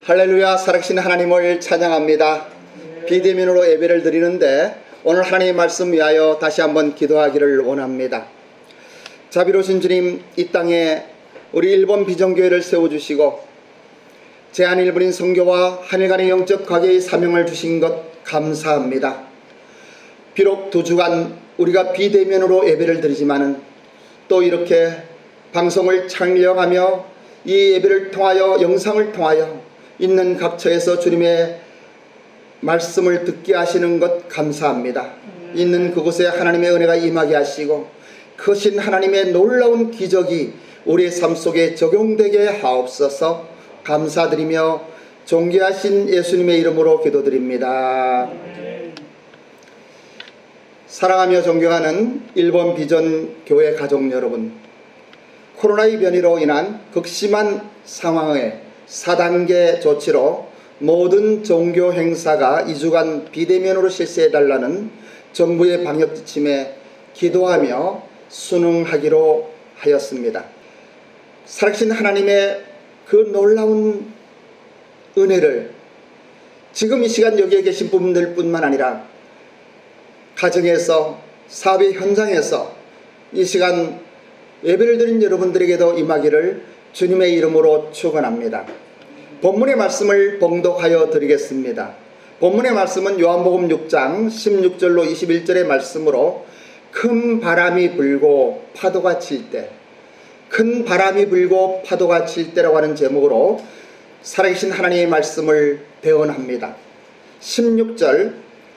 할렐루야, 살아계신 하나님을 찬양합니다. 비대면으로 예배를 드리는데 오늘 하나님의 말씀 위하여 다시 한번 기도하기를 원합니다. 자비로우신 주님, 이 땅에 우리 일본 비전교회를 세워주시고 제한 일본인 선교와 하늘 간의 영적 가게의 사명을 주신 것 감사합니다. 비록 두 주간 우리가 비대면으로 예배를 드리지만은 또 이렇게 방송을 촬영하며 이 예배를 통하여 영상을 통하여 있는 각처에서 주님의 말씀을 듣게 하시는 것 감사합니다. 있는 그곳에 하나님의 은혜가 임하게 하시고 크신 하나님의 놀라운 기적이 우리의 삶 속에 적용되게 하옵소서. 감사드리며 존귀하신 예수님의 이름으로 기도드립니다. 사랑하며 존경하는 일본 비전 교회 가족 여러분, 코로나의 변이로 인한 극심한 상황에 4단계 조치로 모든 종교 행사가 2주간 비대면으로 실시해달라는 정부의 방역 지침에 기도하며 순응하기로 하였습니다. 살아계신 하나님의 그 놀라운 은혜를 지금 이 시간 여기에 계신 분들 뿐만 아니라 가정에서, 사업의 현장에서 이 시간 예배를 드린 여러분들에게도 임하기를 주님의 이름으로 축원합니다. 본문의 말씀을 봉독하여 드리겠습니다. 본문의 말씀은 요한복음 6장 16절로 21절의 말씀으로 큰 바람이 불고 파도가 칠 때, 큰 바람이 불고 파도가 칠 때라고 하는 제목으로 살아계신 하나님의 말씀을 대언합니다. 16절,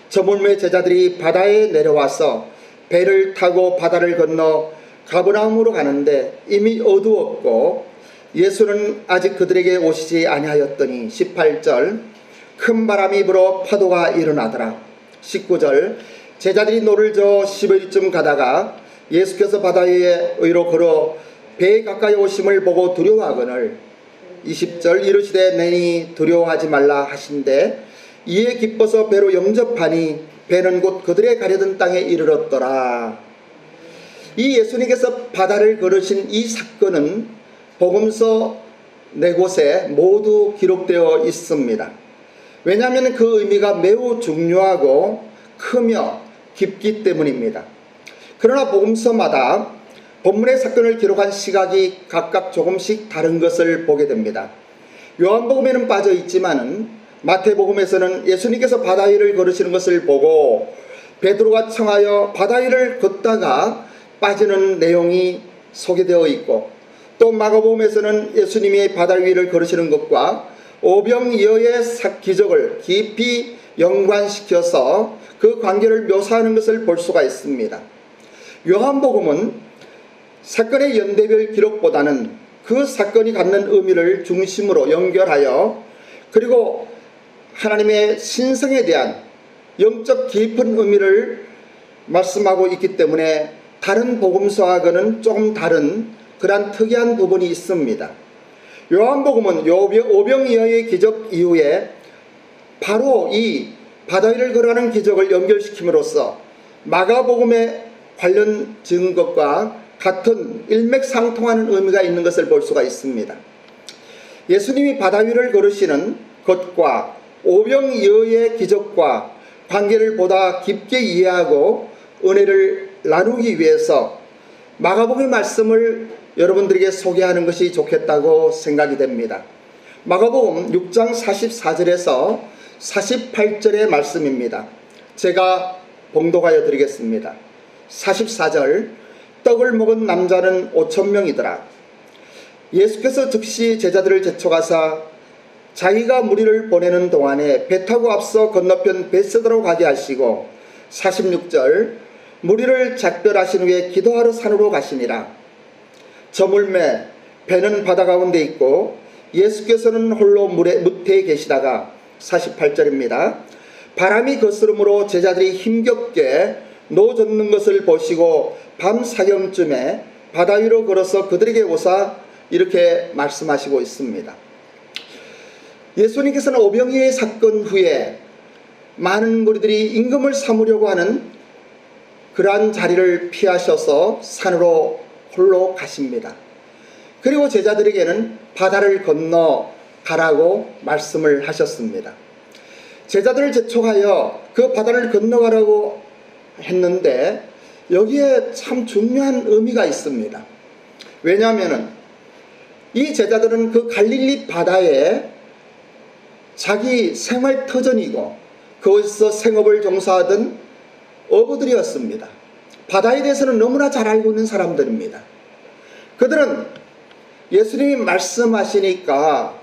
저물매 제자들이 바다에 내려와서 배를 타고 바다를 건너 가버나움으로 가는데 이미 어두웠고 예수는 아직 그들에게 오시지 아니하였더니 18절, 큰 바람이 불어 파도가 일어나더라. 19절, 제자들이 노를 저어 10여리쯤 가다가 예수께서 바다 위로 걸어 배에 가까이 오심을 보고 두려워하거늘 20절, 이르시되 내니 두려워하지 말라 하신대 이에 기뻐서 배로 영접하니 배는 곧 그들의 가려던 땅에 이르렀더라. 이 예수님께서 바다를 걸으신 이 사건은 복음서 4곳에 모두 기록되어 있습니다. 왜냐하면 그 의미가 매우 중요하고 크며 깊기 때문입니다. 그러나 복음서마다 본문의 사건을 기록한 시각이 각각 조금씩 다른 것을 보게 됩니다. 요한복음에는 빠져 있지만은 마태복음에서는 예수님께서 바다 위를 걸으시는 것을 보고 베드로가 청하여 바다 위를 걷다가 빠지는 내용이 소개되어 있고, 또 마가복음에서는 예수님이 바다 위를 걸으시는 것과 오병이어의 기적을 깊이 연관시켜서 그 관계를 묘사하는 것을 볼 수가 있습니다. 요한복음은 사건의 연대별 기록보다는 그 사건이 갖는 의미를 중심으로 연결하여 그리고 하나님의 신성에 대한 영적 깊은 의미를 말씀하고 있기 때문에 다른 복음서하고는 조금 다른 그러한 특이한 부분이 있습니다. 요한복음은 오병이어의 기적 이후에 바로 이 바다 위를 걸어가는 기적을 연결시킴으로써 마가복음에 관련 지은 것과 같은 일맥상통하는 의미가 있는 것을 볼 수가 있습니다. 예수님이 바다 위를 걸으시는 것과 오병이어의 기적과 관계를 보다 깊게 이해하고 은혜를 나누기 위해서 마가복음의 말씀을 여러분들에게 소개하는 것이 좋겠다고 생각이 됩니다. 마가복음 6장 44절에서 48절의 말씀입니다. 제가 봉독하여 드리겠습니다. 44절, 떡을 먹은 남자는 5,000명이더라. 예수께서 즉시 제자들을 제쳐가사 자기가 무리를 보내는 동안에 배 타고 앞서 건너편 벳세다로 가게 하시고 46절, 무리를 작별하신 후에 기도하러 산으로 가시니라. 저물매 배는 바다 가운데 있고 예수께서는 홀로 무태에 계시다가 48절입니다. 바람이 거스름으로 제자들이 힘겹게 노젓는 것을 보시고 밤 사경쯤에 바다 위로 걸어서 그들에게 오사 이렇게 말씀하시고 있습니다. 예수님께서는 오병이어의 사건 후에 많은 무리들이 임금을 삼으려고 하는 그러한 자리를 피하셔서 산으로 홀로 가십니다. 그리고 제자들에게는 바다를 건너 가라고 말씀을 하셨습니다. 제자들을 재촉하여 그 바다를 건너가라고 했는데 여기에 참 중요한 의미가 있습니다. 왜냐하면 이 제자들은 그 갈릴리 바다에 자기 생활터전이고 거기서 생업을 종사하던 어부들이었습니다. 바다에 대해서는 너무나 잘 알고 있는 사람들입니다. 그들은 예수님이 말씀하시니까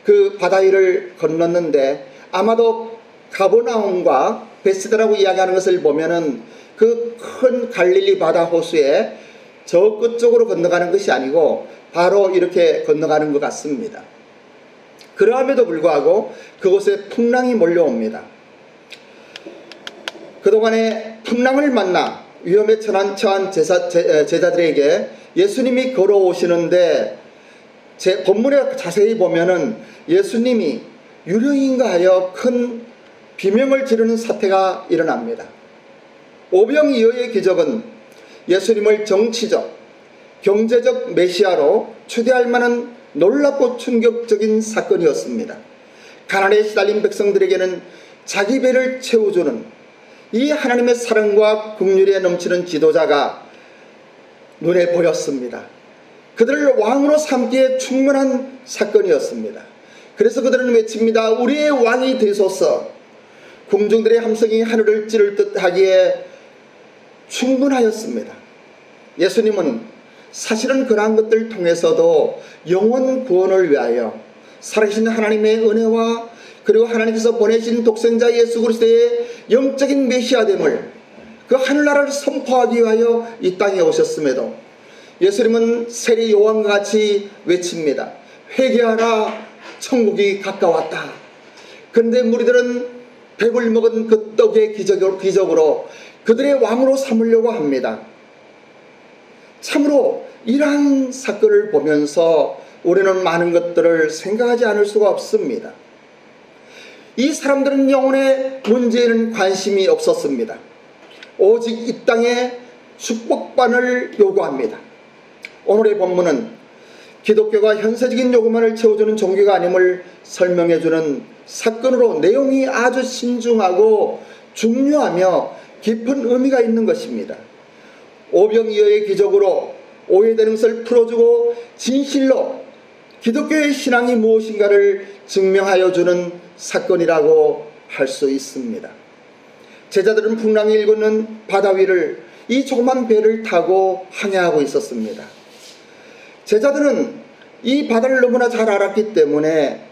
그 바다 위를 건넜는데 아마도 가버나움과 베스다라고 이야기하는 것을 보면은 그 큰 갈릴리 바다 호수에 저 끝쪽으로 건너가는 것이 아니고 바로 이렇게 건너가는 것 같습니다. 그러함에도 불구하고 그곳에 풍랑이 몰려옵니다. 그동안에 풍랑을 만나 위험에 처한 제자들에게 예수님이 걸어오시는데 본문에 자세히 보면은 예수님이 유령인가 하여 큰 비명을 지르는 사태가 일어납니다. 오병이어의 기적은 예수님을 정치적, 경제적 메시아로 추대할 만한 놀랍고 충격적인 사건이었습니다. 가난에 시달린 백성들에게는 자기 배를 채워주는 이 하나님의 사랑과 긍휼에 넘치는 지도자가 눈에 보였습니다. 그들을 왕으로 삼기에 충분한 사건이었습니다. 그래서 그들은 외칩니다. 우리의 왕이 되소서. 궁중들의 함성이 하늘을 찌를 듯 하기에 충분하였습니다. 예수님은 사실은 그러한 것들을 통해서도 영혼 구원을 위하여 살아계신 하나님의 은혜와 그리고 하나님께서 보내신 독생자 예수 그리스도의 영적인 메시아됨을 그 하늘나라를 선포하기 위하여 이 땅에 오셨음에도 예수님은 세리 요한과 같이 외칩니다. 회개하라, 천국이 가까웠다. 그런데 무리들은 배불리 먹은 그 떡의 기적으로 그들의 왕으로 삼으려고 합니다. 참으로 이러한 사건을 보면서 우리는 많은 것들을 생각하지 않을 수가 없습니다. 이 사람들은 영혼의 문제에는 관심이 없었습니다. 오직 이 땅의 축복만을 요구합니다. 오늘의 본문은 기독교가 현세적인 요구만을 채워주는 종교가 아님을 설명해주는 사건으로 내용이 아주 신중하고 중요하며 깊은 의미가 있는 것입니다. 오병이어의 기적으로 오해되는 것을 풀어주고 진실로 기독교의 신앙이 무엇인가를 증명하여 주는 사건이라고 할 수 있습니다. 제자들은 풍랑이 일구는 바다 위를 이 조그만 배를 타고 항해하고 있었습니다. 제자들은 이 바다를 너무나 잘 알았기 때문에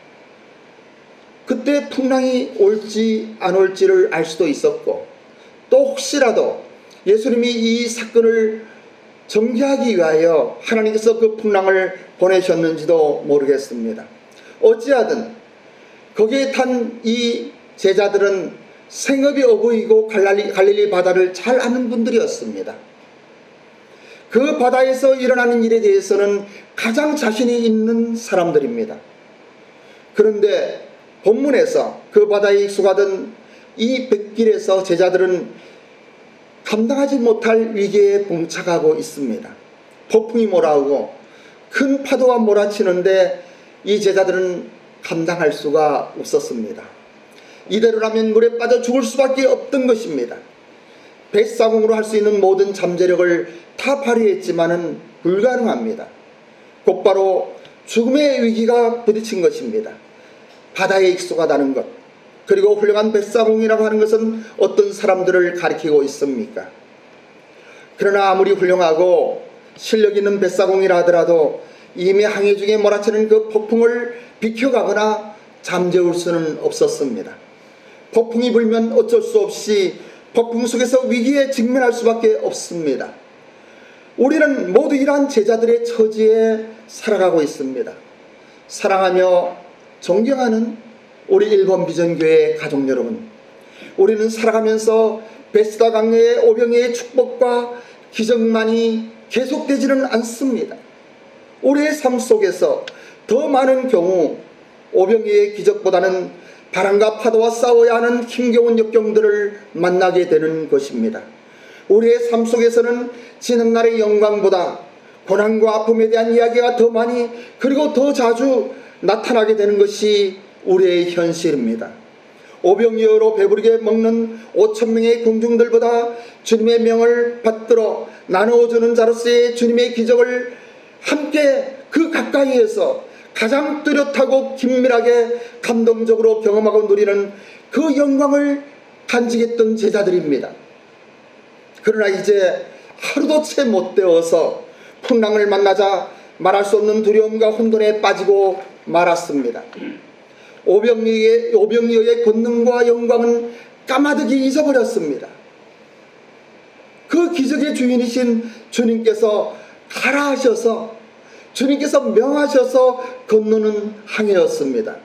그때 풍랑이 올지 안 올지를 알 수도 있었고 또 혹시라도 예수님이 이 사건을 정개하기 위하여 하나님께서 그 풍랑을 보내셨는지도 모르겠습니다. 어찌하든 거기에 탄 이 제자들은 생업이 어부이고 갈릴리 바다를 잘 아는 분들이었습니다. 그 바다에서 일어나는 일에 대해서는 가장 자신이 있는 사람들입니다. 그런데 본문에서 그 바다에 익숙하던 이 뱃길에서 제자들은 감당하지 못할 위기에 봉착하고 있습니다. 폭풍이 몰아오고 큰 파도가 몰아치는데 이 제자들은 감당할 수가 없었습니다. 이대로라면 물에 빠져 죽을 수밖에 없던 것입니다. 뱃사공으로 할 수 있는 모든 잠재력을 다 발휘했지만은 불가능합니다. 곧바로 죽음의 위기가 부딪힌 것입니다. 바다에 익숙하다는 것, 그리고 훌륭한 뱃사공이라고 하는 것은 어떤 사람들을 가리키고 있습니까? 그러나 아무리 훌륭하고 실력 있는 뱃사공이라 하더라도 이미 항해 중에 몰아치는 그 폭풍을 비켜가거나 잠재울 수는 없었습니다. 폭풍이 불면 어쩔 수 없이 폭풍 속에서 위기에 직면할 수밖에 없습니다. 우리는 모두 이러한 제자들의 처지에 살아가고 있습니다. 사랑하며 존경하는 우리 일본 비전교회 가족 여러분, 우리는 살아가면서 베스다 강의 오병이의 축복과 기적만이 계속되지는 않습니다. 우리의 삶 속에서 더 많은 경우 오병이의 기적보다는 바람과 파도와 싸워야 하는 힘겨운 역경들을 만나게 되는 것입니다. 우리의 삶 속에서는 지난날의 영광보다 고난과 아픔에 대한 이야기가 더 많이 그리고 더 자주 나타나게 되는 것이 우리의 현실입니다. 오병이어로 배부르게 먹는 5,000명의 군중들보다 주님의 명을 받들어 나누어주는 자로서의 주님의 기적을 함께 그 가까이에서 가장 뚜렷하고 긴밀하게 감동적으로 경험하고 누리는 그 영광을 간직했던 제자들입니다. 그러나 이제 하루도 채 못 되어서 풍랑을 만나자 말할 수 없는 두려움과 혼돈에 빠지고 말았습니다. 오병이어의 권능과 영광은 까마득히 잊어버렸습니다. 그 기적의 주인이신 주님께서 가라 하셔서, 주님께서 명하셔서 건너는 항해였습니다.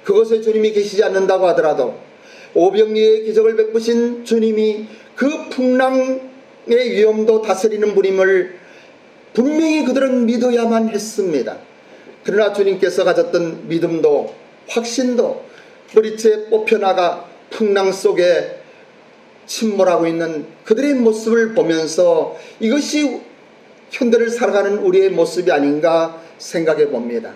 그곳에 주님이 계시지 않는다고 하더라도 오병이어의 기적을 베푸신 주님이 그 풍랑의 위험도 다스리는 분임을 분명히 그들은 믿어야만 했습니다. 그러나 주님께서 가졌던 믿음도 확신도 뿌리채 뽑혀나가 풍랑 속에 침몰하고 있는 그들의 모습을 보면서 이것이 현대를 살아가는 우리의 모습이 아닌가 생각해 봅니다.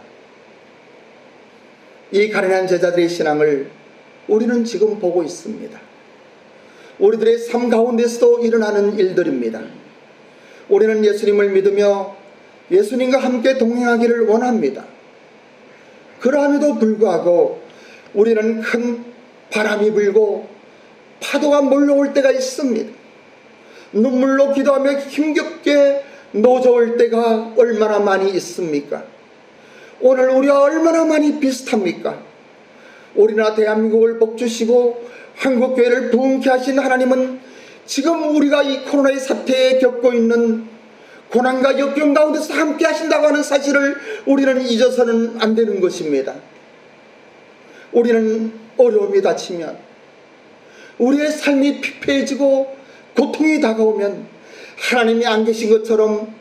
이 가난한 제자들의 신앙을 우리는 지금 보고 있습니다. 우리들의 삶 가운데서도 일어나는 일들입니다. 우리는 예수님을 믿으며 예수님과 함께 동행하기를 원합니다. 그러함에도 불구하고 우리는 큰 바람이 불고 파도가 몰려올 때가 있습니다. 눈물로 기도하며 힘겹게 노져올 때가 얼마나 많이 있습니까? 오늘 우리와 얼마나 많이 비슷합니까? 우리나라 대한민국을 복주시고 한국교회를 부흥케 하신 하나님은 지금 우리가 이 코로나의 사태에 겪고 있는 고난과 역경 가운데서 함께 하신다고 하는 사실을 우리는 잊어서는 안 되는 것입니다. 우리는 어려움이 닥치면, 우리의 삶이 피폐해지고 고통이 다가오면 하나님이 안 계신 것처럼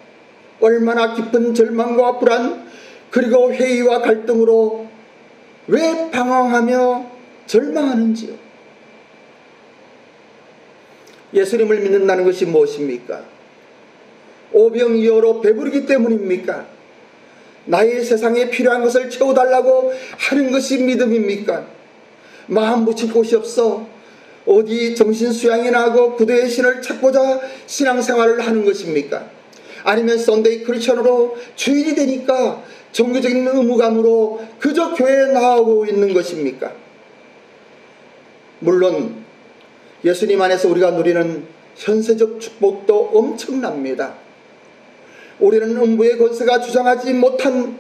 얼마나 깊은 절망과 불안 그리고 회의와 갈등으로 왜 방황하며 절망하는지요? 예수님을 믿는다는 것이 무엇입니까? 오병이어로 배부르기 때문입니까? 나의 세상에 필요한 것을 채워달라고 하는 것이 믿음입니까? 마음 묻힐 곳이 없어 어디 정신수양이나 하고 구두의 신을 찾고자 신앙생활을 하는 것입니까? 아니면 썬데이 크리스천으로 주일이 되니까 종교적인 의무감으로 그저 교회에 나오고 있는 것입니까? 물론 예수님 안에서 우리가 누리는 현세적 축복도 엄청납니다. 우리는 음부의 권세가 주장하지 못한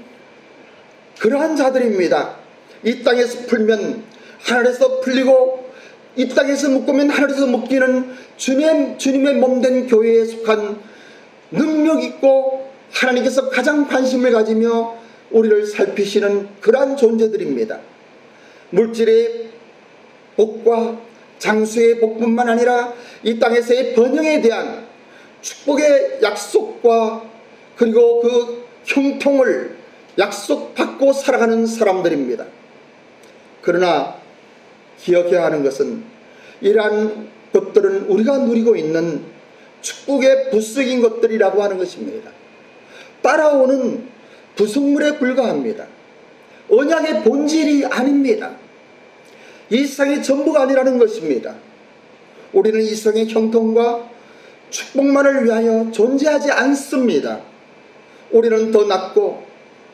그러한 자들입니다. 이 땅에서 풀면 하늘에서 풀리고 이 땅에서 묶으면 하늘에서 묶이는 주님의 몸된 교회에 속한 능력 있고 하나님께서 가장 관심을 가지며 우리를 살피시는 그러한 존재들입니다. 물질의 복과 장수의 복뿐만 아니라 이 땅에서의 번영에 대한 축복의 약속과 그리고 그 형통을 약속받고 살아가는 사람들입니다. 그러나 기억해야 하는 것은 이러한 것들은 우리가 누리고 있는 축복의 부수적인 것들이라고 하는 것입니다. 따라오는 부속물에 불과합니다. 언약의 본질이 아닙니다. 이 세상의 전부가 아니라는 것입니다. 우리는 이 세상의 형통과 축복만을 위하여 존재하지 않습니다. 우리는 더 낫고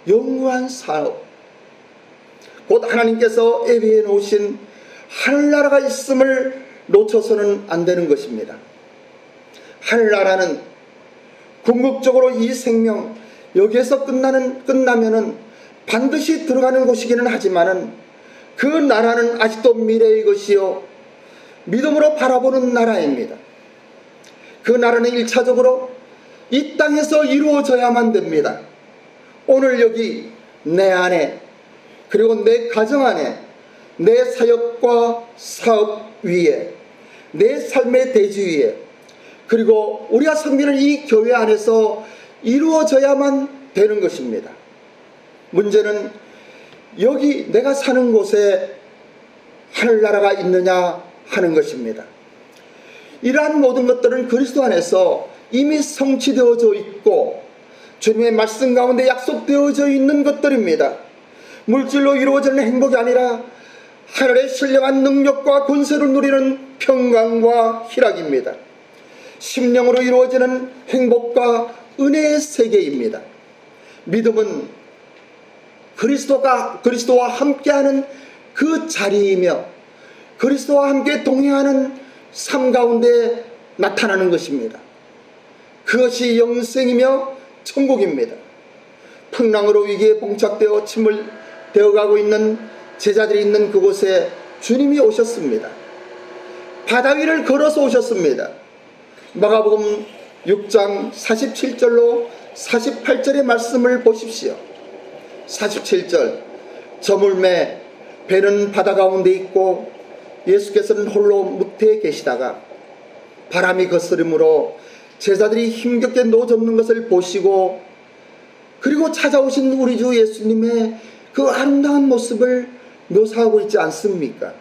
영원한 사업, 곧 하나님께서 예비해 놓으신 하늘나라가 있음을 놓쳐서는 안 되는 것입니다. 하늘나라는 궁극적으로 이 생명 여기에서 끝나면은 반드시 들어가는 곳이기는 하지만은 그 나라는 아직도 미래의 것이요 믿음으로 바라보는 나라입니다. 그 나라는 1차적으로 이 땅에서 이루어져야만 됩니다. 오늘 여기 내 안에 그리고 내 가정 안에 내 사역과 사업 위에 내 삶의 대지 위에 그리고 우리가 섬기는 이 교회 안에서 이루어져야만 되는 것입니다. 문제는 여기 내가 사는 곳에 하늘나라가 있느냐 하는 것입니다. 이러한 모든 것들은 그리스도 안에서 이미 성취되어져 있고 주님의 말씀 가운데 약속되어져 있는 것들입니다. 물질로 이루어지는 행복이 아니라 하늘의 신령한 능력과 권세를 누리는 평강과 희락입니다. 심령으로 이루어지는 행복과 은혜의 세계입니다. 믿음은 그리스도와 함께하는 그 자리이며 그리스도와 함께 동행하는 삶 가운데 나타나는 것입니다. 그것이 영생이며 천국입니다. 풍랑으로 위기에 봉착되어 침몰되어가고 있는 제자들이 있는 그곳에 주님이 오셨습니다. 바다 위를 걸어서 오셨습니다. 마가복음 6장 47절로 48절의 말씀을 보십시오. 47절, 저물매 배는 바다 가운데 있고 예수께서는 홀로 무태에 계시다가 바람이 거스름으로 제자들이 힘겹게 노젓는 것을 보시고 그리고 찾아오신 우리 주 예수님의 그 아름다운 모습을 묘사하고 있지 않습니까?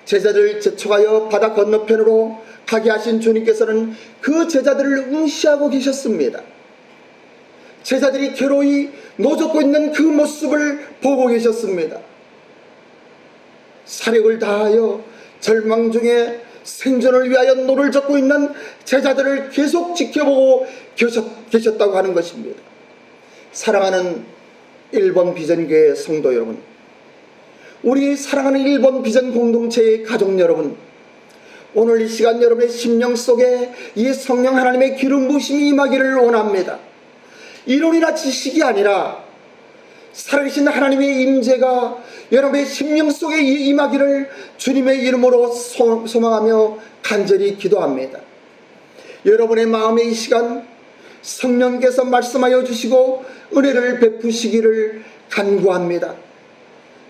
제자들을 재촉하여 바다 건너편으로 가게 하신 주님께서는 그 제자들을 응시하고 계셨습니다. 제자들이 괴로이 노젓고 있는 그 모습을 보고 계셨습니다. 사력을 다하여 절망 중에 생존을 위하여 노를 젓고 있는 제자들을 계속 지켜보고 계셨다고 하는 것입니다. 사랑하는 1번 비전교회 성도 여러분, 우리 사랑하는 1번 비전 공동체의 가족 여러분, 오늘 이 시간 여러분의 심령 속에 이 성령 하나님의 기름 부으심이 임하기를 원합니다. 이론이나 지식이 아니라 살아계신 하나님의 임재가 여러분의 심령 속에 임하기를 주님의 이름으로 소망하며 간절히 기도합니다. 여러분의 마음에 이 시간 성령께서 말씀하여 주시고 은혜를 베푸시기를 간구합니다.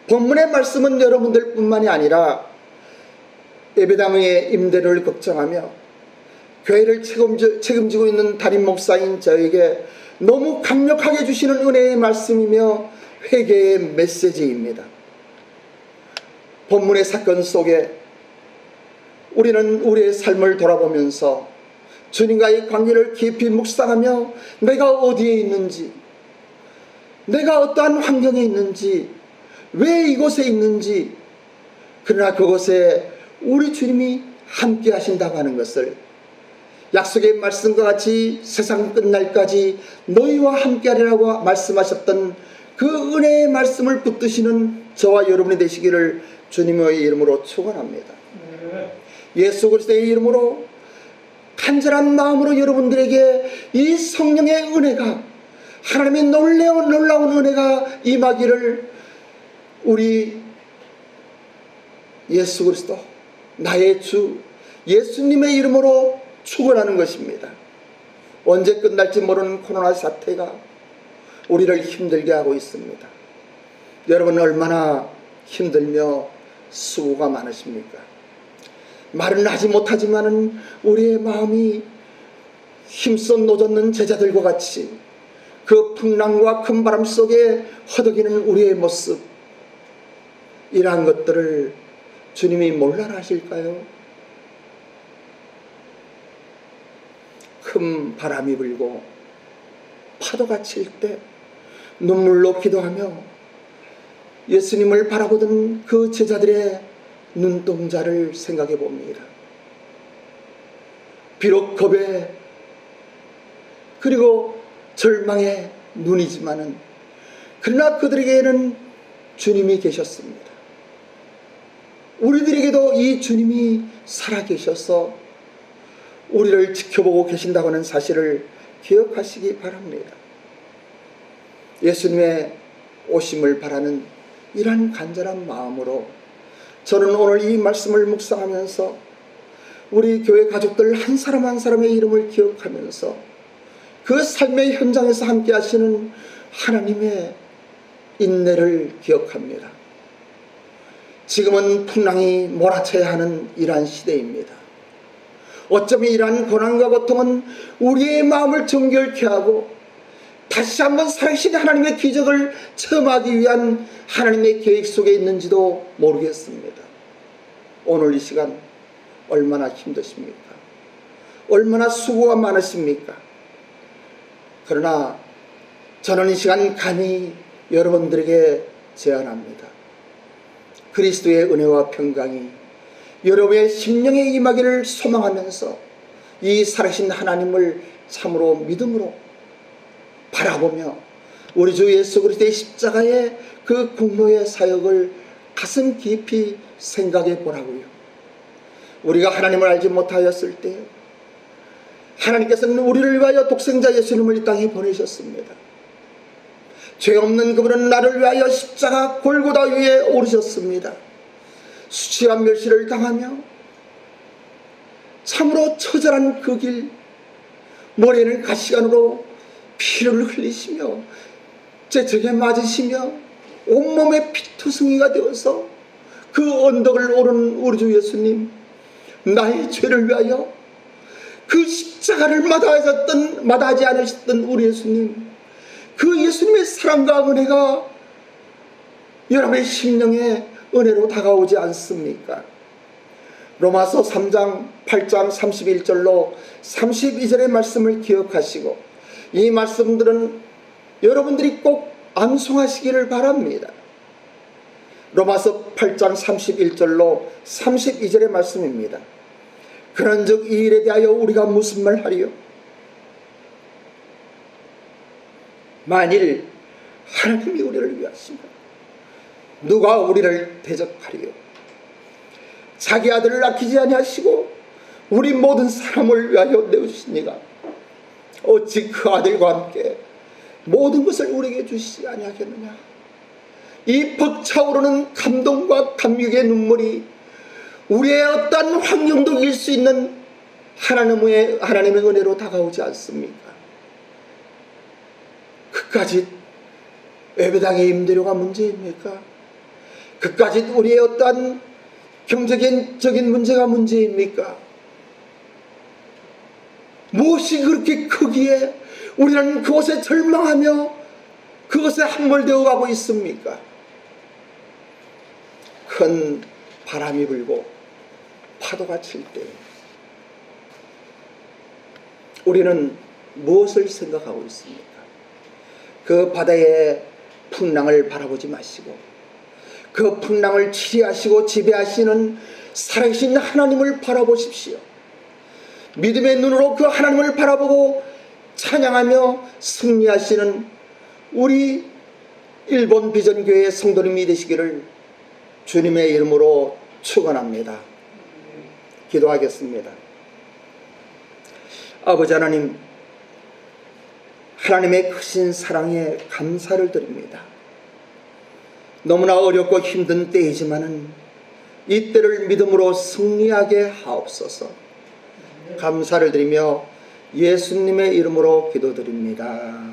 본문의 말씀은 여러분들 뿐만이 아니라 예배당의 임대료를 걱정하며 교회를 책임지고 있는 담임 목사인 저에게 너무 강력하게 주시는 은혜의 말씀이며 회개의 메시지입니다. 본문의 사건 속에 우리는 우리의 삶을 돌아보면서 주님과의 관계를 깊이 묵상하며 내가 어디에 있는지, 내가 어떠한 환경에 있는지, 왜 이곳에 있는지, 그러나 그곳에 우리 주님이 함께 하신다고 하는 것을, 약속의 말씀과 같이 세상 끝날까지 너희와 함께하리라고 말씀하셨던 그 은혜의 말씀을 붙드시는 저와 여러분이 되시기를 주님의 이름으로 축원합니다. 예수 그리스도의 이름으로 간절한 마음으로 여러분들에게 이 성령의 은혜가, 하나님의 놀라운 은혜가 임하기를 우리 예수 그리스도 나의 주 예수님의 이름으로 축원하는 것입니다. 언제 끝날지 모르는 코로나 사태가 우리를 힘들게 하고 있습니다. 여러분 얼마나 힘들며 수고가 많으십니까? 말은 하지 못하지만은 우리의 마음이 힘써 노젓는 제자들과 같이 그 풍랑과 큰 바람 속에 허덕이는 우리의 모습, 이러한 것들을 주님이 몰라라 하실까요? 큰 바람이 불고 파도가 칠 때 눈물로 기도하며 예수님을 바라보던 그 제자들의 눈동자를 생각해 봅니다. 비록 겁에 그리고 절망의 눈이지만은 그러나 그들에게는 주님이 계셨습니다. 우리들에게도 이 주님이 살아계셔서 우리를 지켜보고 계신다고 하는 사실을 기억하시기 바랍니다. 예수님의 오심을 바라는 이러한 간절한 마음으로 저는 오늘 이 말씀을 묵상하면서 우리 교회 가족들 한 사람 한 사람의 이름을 기억하면서 그 삶의 현장에서 함께 하시는 하나님의 인내를 기억합니다. 지금은 풍랑이 몰아쳐야 하는 이러한 시대입니다. 어쩌면 이러한 고난과 고통은 우리의 마음을 정결케 하고 다시 한번 살아계신 하나님의 기적을 체험하기 위한 하나님의 계획 속에 있는지도 모르겠습니다. 오늘 이 시간 얼마나 힘드십니까? 얼마나 수고가 많으십니까? 그러나 저는 이 시간 감히 여러분들에게 제안합니다. 그리스도의 은혜와 평강이 여러분의 심령에 임하기를 소망하면서 이 살아계신 하나님을 참으로 믿음으로 바라보며 우리 주 예수 그리스도의 십자가의 그 공로의 사역을 가슴 깊이 생각해 보라고요. 우리가 하나님을 알지 못하였을 때 하나님께서는 우리를 위하여 독생자 예수님을 이 땅에 보내셨습니다. 죄 없는 그분은 나를 위하여 십자가 골고다 위에 오르셨습니다. 수치와 멸시를 당하며 참으로 처절한 그 길, 머리에는 가시관으로 피를 흘리시며 재적에 맞으시며 온몸에 피투성이가 되어서 그 언덕을 오른 우리 주 예수님, 나의 죄를 위하여 그 십자가를 마다하지 않으셨던 우리 예수님, 그 예수님의 사랑과 은혜가 여러분의 심령에 은혜로 다가오지 않습니까? 로마서 3장 8장 31절로 32절의 말씀을 기억하시고 이 말씀들은 여러분들이 꼭 암송하시기를 바랍니다. 로마서 8장 31절로 32절의 말씀입니다. 그런즉 이 일에 대하여 우리가 무슨 말 하리요? 만일 하나님이 우리를 위하시면 누가 우리를 대적하리요? 자기 아들을 아끼지 아니하시고 우리 모든 사람을 위하여 내주시니가 어찌 그 아들과 함께 모든 것을 우리에게 주시지 아니하겠느냐? 이 벅차오르는 감동과 감격의 눈물이 우리의 어떠한 환경도 이길 수 있는 하나님의 은혜로 다가오지 않습니까? 그까짓 예배당의 임대료가 문제입니까? 그까짓 우리의 어떠한 경제적인 문제가 문제입니까? 무엇이 그렇게 크기에 우리는 그것에 절망하며 그것에 함몰되어 가고 있습니까? 큰 바람이 불고 파도가 칠 때 우리는 무엇을 생각하고 있습니까? 그 바다의 풍랑을 바라보지 마시고 그 풍랑을 치리하시고 지배하시는 살아계신 하나님을 바라보십시오. 믿음의 눈으로 그 하나님을 바라보고 찬양하며 승리하시는 우리 일본 비전교회 성도님이 되시기를 주님의 이름으로 축원합니다. 기도하겠습니다. 아버지 하나님, 하나님의 크신 사랑에 감사를 드립니다. 너무나 어렵고 힘든 때이지만은 이 때를 믿음으로 승리하게 하옵소서. 감사를 드리며 예수님의 이름으로 기도드립니다.